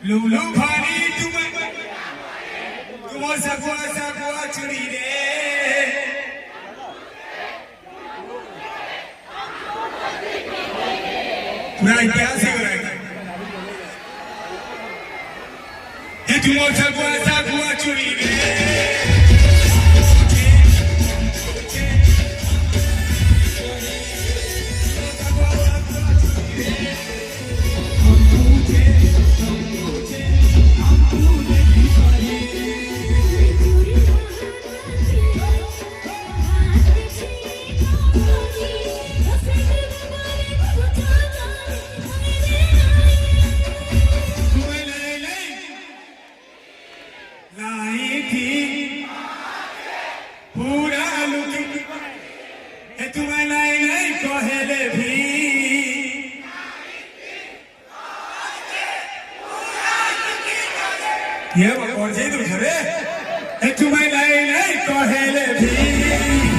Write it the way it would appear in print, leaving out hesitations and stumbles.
लुलु भारी तुम सगुआ चुरी रे पूरा इतिहास ही हो रहा है तुम सगुआ चुरी रे ये और जे तो घरे तुम्हें नहीं कहेले भी